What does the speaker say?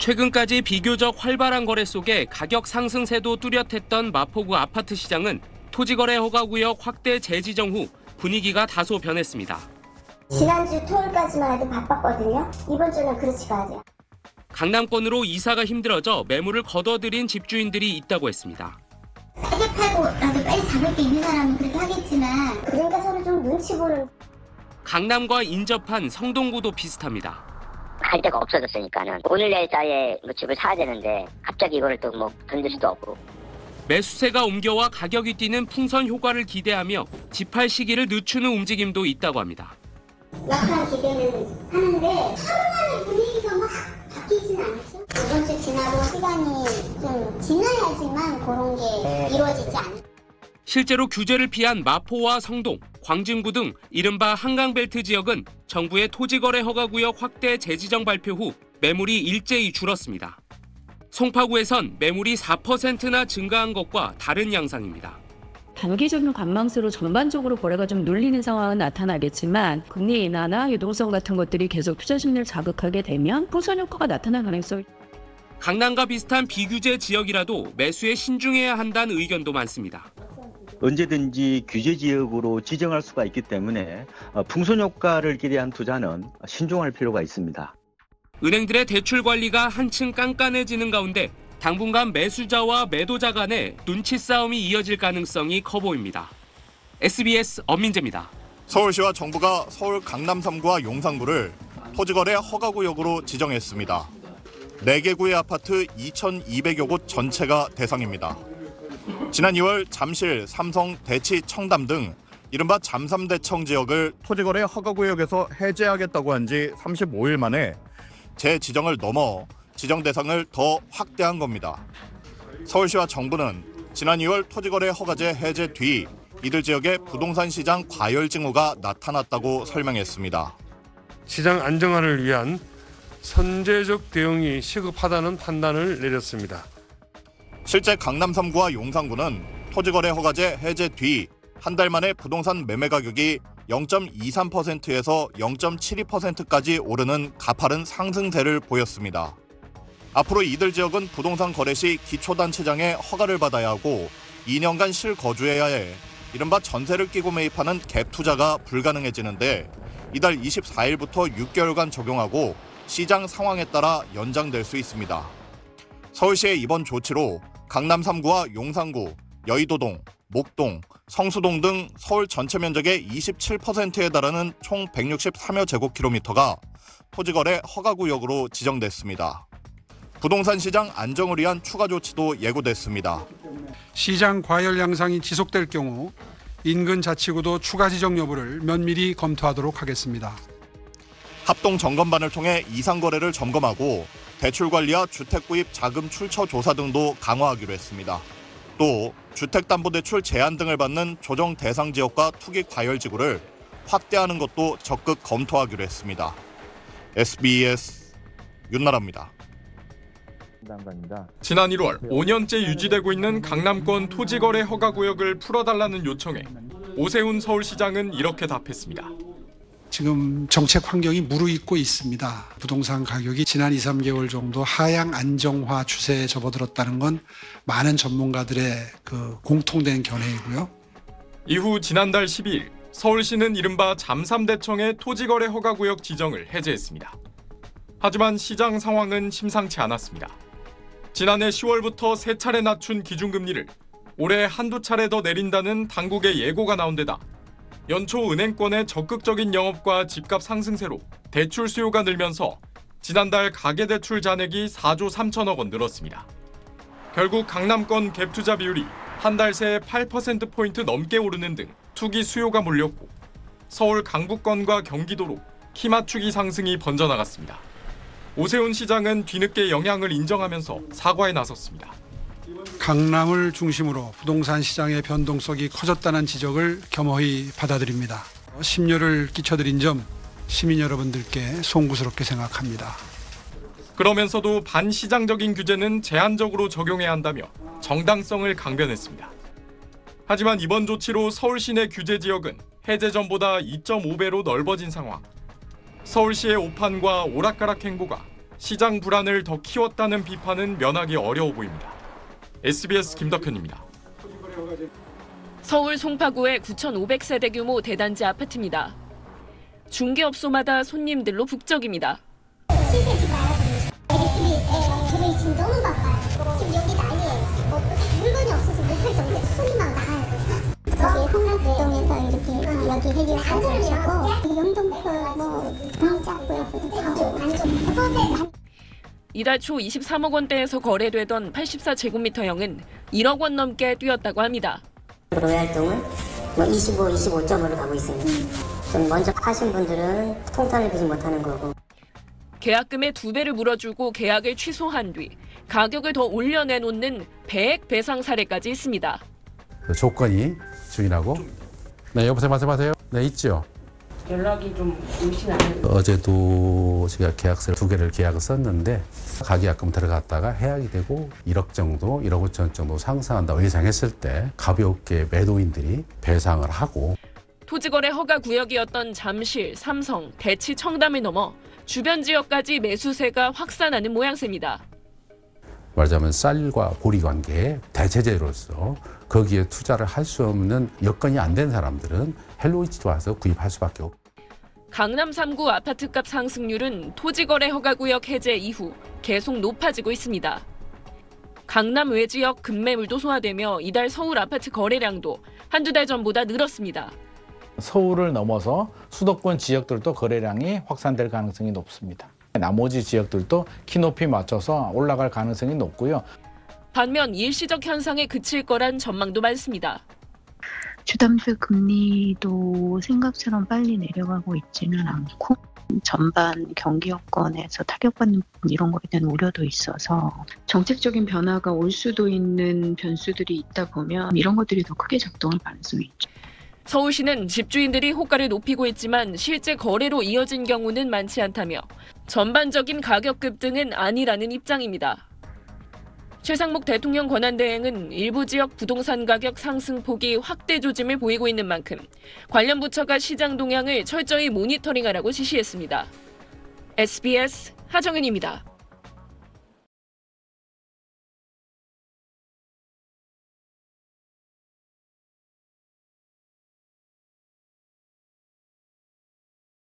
최근까지 비교적 활발한 거래 속에 가격 상승세도 뚜렷했던 마포구 아파트 시장은 토지거래 허가구역 확대 재지정 후 분위기가 다소 변했습니다. 지난주 토요일까지만 해도 바빴거든요. 이번 주는 그렇지가 않아요. 강남권으로 이사가 힘들어져 매물을 걷어들인 집주인들이 있다고 했습니다. 싸게 팔고 나도 빨리 잡을 게 있는 사람은 그렇게 하겠지만 그러니까 서로 좀 눈치 보는. 강남과 인접한 성동구도 비슷합니다. 할 데가 없어졌으니까는 오늘 내일 사이에 집을 사야 되는데 갑자기 이거를 또 던질 수도 없고. 매수세가 옮겨와 가격이 뛰는 풍선 효과를 기대하며 집할 시기를 늦추는 움직임도 있다고 합니다. 약간 기대는 하는데 하루만에 분위기가 막 바뀌진 않죠. 이번 주 지나고 시간이 좀 지나야지만 그런 게 이루어지지 않아요. 실제로 규제를 피한 마포와 성동, 광진구 등 이른바 한강벨트 지역은 정부의 토지거래 허가구역 확대 재지정 발표 후 매물이 일제히 줄었습니다. 송파구에선 매물이 4%나 증가한 것과 다른 양상입니다. 단기적인 관망세로 전반적으로 거래가 좀 눌리는 상황은 나타나겠지만 금리 인하나 유동성 같은 것들이 계속 투자 심리를 자극하게 되면 풍선 효과가 나타날 가능성이. 강남과 비슷한 비규제 지역이라도 매수에 신중해야 한다는 의견도 많습니다. 언제든지 규제 지역으로 지정할 수가 있기 때문에 풍선 효과를 기대한 투자는 신중할 필요가 있습니다. 은행들의 대출 관리가 한층 깐깐해지는 가운데 당분간 매수자와 매도자 간의 눈치 싸움이 이어질 가능성이 커 보입니다. SBS 엄민재입니다. 서울시와 정부가 서울 강남 3구와 용산구를 토지거래 허가구역으로 지정했습니다. 4개 구의 아파트 2,200여 곳 전체가 대상입니다. 지난 2월 잠실, 삼성, 대치, 청담 등 이른바 잠3대청 지역을 토지거래 허가구역에서 해제하겠다고 한 지 35일 만에 재지정을 넘어 지정 대상을 더 확대한 겁니다. 서울시와 정부는 지난 2월 토지거래 허가제 해제 뒤 이들 지역에 부동산 시장 과열 징후가 나타났다고 설명했습니다. 시장 안정화를 위한 선제적 대응이 시급하다는 판단을 내렸습니다. 실제 강남 3구와 용산구는 토지거래 허가제 해제 뒤 한 달 만에 부동산 매매 가격이 0.23%에서 0.72%까지 오르는 가파른 상승세를 보였습니다. 앞으로 이들 지역은 부동산 거래 시 기초단체장의 허가를 받아야 하고 2년간 실거주해야 해 이른바 전세를 끼고 매입하는 갭 투자가 불가능해지는데 이달 24일부터 6개월간 적용하고 시장 상황에 따라 연장될 수 있습니다. 서울시의 이번 조치로 강남 3구와 용산구, 여의도동, 목동, 성수동 등 서울 전체 면적의 27%에 달하는 총 163여 제곱킬로미터가 토지거래 허가구역으로 지정됐습니다. 부동산 시장 안정을 위한 추가 조치도 예고됐습니다. 시장 과열 양상이 지속될 경우 인근 자치구도 추가 지정 여부를 면밀히 검토하도록 하겠습니다. 합동 점검반을 통해 이상 거래를 점검하고 대출 관리와 주택 구입 자금 출처 조사 등도 강화하기로 했습니다. 또 주택담보대출 제한 등을 받는 조정 대상 지역과 투기 과열 지구를 확대하는 것도 적극 검토하기로 했습니다. SBS 윤나라입니다. 지난 1월 5년째 유지되고 있는 강남권 토지거래 허가구역을 풀어달라는 요청에 오세훈 서울시장은 이렇게 답했습니다. 지금 정책 환경이 무르익고 있습니다. 부동산 가격이 지난 2, 3개월 정도 하향 안정화 추세에 접어들었다는 건 많은 전문가들의 공통된 견해이고요. 이후 지난달 12일 서울시는 이른바 잠3대청의 토지거래 허가구역 지정을 해제했습니다. 하지만 시장 상황은 심상치 않았습니다. 지난해 10월부터 3차례 낮춘 기준금리를 올해 한두 차례 더 내린다는 당국의 예고가 나온 데다 연초 은행권의 적극적인 영업과 집값 상승세로 대출 수요가 늘면서 지난달 가계대출 잔액이 4조 3천억 원 늘었습니다. 결국 강남권 갭 투자 비율이 한 달 새에 8%포인트 넘게 오르는 등 투기 수요가 몰렸고 서울 강북권과 경기도로 키 맞추기 상승이 번져나갔습니다. 오세훈 시장은 뒤늦게 영향을 인정하면서 사과에 나섰습니다. 강남을 중심으로 부동산 시장의 변동성이 커졌다는 지적을 겸허히 받아들입니다. 심려를 끼쳐드린 점 시민 여러분들께 송구스럽게 생각합니다. 그러면서도 반시장적인 규제는 제한적으로 적용해야 한다며 정당성을 강변했습니다. 하지만 이번 조치로 서울 시내 규제 지역은 해제 전보다 2.5배로 넓어진 상황. 서울시의 오판과 오락가락 행보가 시장 불안을 더 키웠다는 비판은 면하기 어려워 보입니다. SBS 김덕현입니다. 서울 송파구의 9,500세대 규모 대단지 아파트입니다. 중개업소마다 손님들로 북적입니다. 시세지 말아보세요. 저희 지금 너무 바빠요. 지금 여기 난리예요. 물건이 없어서 못 팔 정도로 손이 막 나가요. 저기 송락동에서 이렇게 여기 헬리오까지 오시고 영등포 동작구에서도 다 오고. 이달 초 23억 원대에서 거래되던 84제곱미터형은 1억 원 넘게 뛰었다고 합니다. 로얄동은 25.5로 가고 있습니다. 좀 먼저 파신 분들은 통탄을 비지 못하는 거고. 계약금의 2배를 물어주고 계약을 취소한 뒤 가격을 더 올려내놓는 배액 배상 사례까지 있습니다. 조건이 주인하고 네 여보세요 말씀하세요. 네 있죠. 연락이 좀 오시나요? 어제도 제가 계약서를 2개를 계약을 썼는데 가계약금 들어갔다가 해약이 되고 1억 정도 1억 5천 정도 상승한다고 예상했을 때 가볍게 매도인들이 배상을 하고 토지거래 허가 구역이었던 잠실, 삼성, 대치, 청담을 넘어 주변 지역까지 매수세가 확산하는 모양새입니다. 말하자면 쌀과 고리 관계의 대체제로서 거기에 투자를 할 수 없는 여건이 안 된 사람들은 헬로이치로 와서 구입할 수밖에 없고. 강남 3구 아파트값 상승률은 토지거래 허가구역 해제 이후 계속 높아지고 있습니다. 강남 외지역 급매물도 소화되며 이달 서울 아파트 거래량도 한두 달 전보다 늘었습니다. 서울을 넘어서 수도권 지역들도 거래량이 확산될 가능성이 높습니다. 나머지 지역들도 키높이 맞춰서 올라갈 가능성이 높고요. 반면 일시적 현상에 그칠 거란 전망도 많습니다. 주담대 금리도 생각처럼 빨리 내려가고 있지는 않고 전반 경기 여건에서 타격받는 부분 이런 거에 대한 우려도 있어서 정책적인 변화가 올 수도 있는 변수들이 있다 보면 이런 것들이 더 크게 작동할 가능성이 있죠. 서울시는 집주인들이 호가를 높이고 있지만 실제 거래로 이어진 경우는 많지 않다며 전반적인 가격 급등은 아니라는 입장입니다. 최상목 대통령 권한대행은 일부 지역 부동산 가격 상승폭이 확대 조짐을 보이고 있는 만큼 관련 부처가 시장 동향을 철저히 모니터링하라고 지시했습니다. SBS 하정은입니다.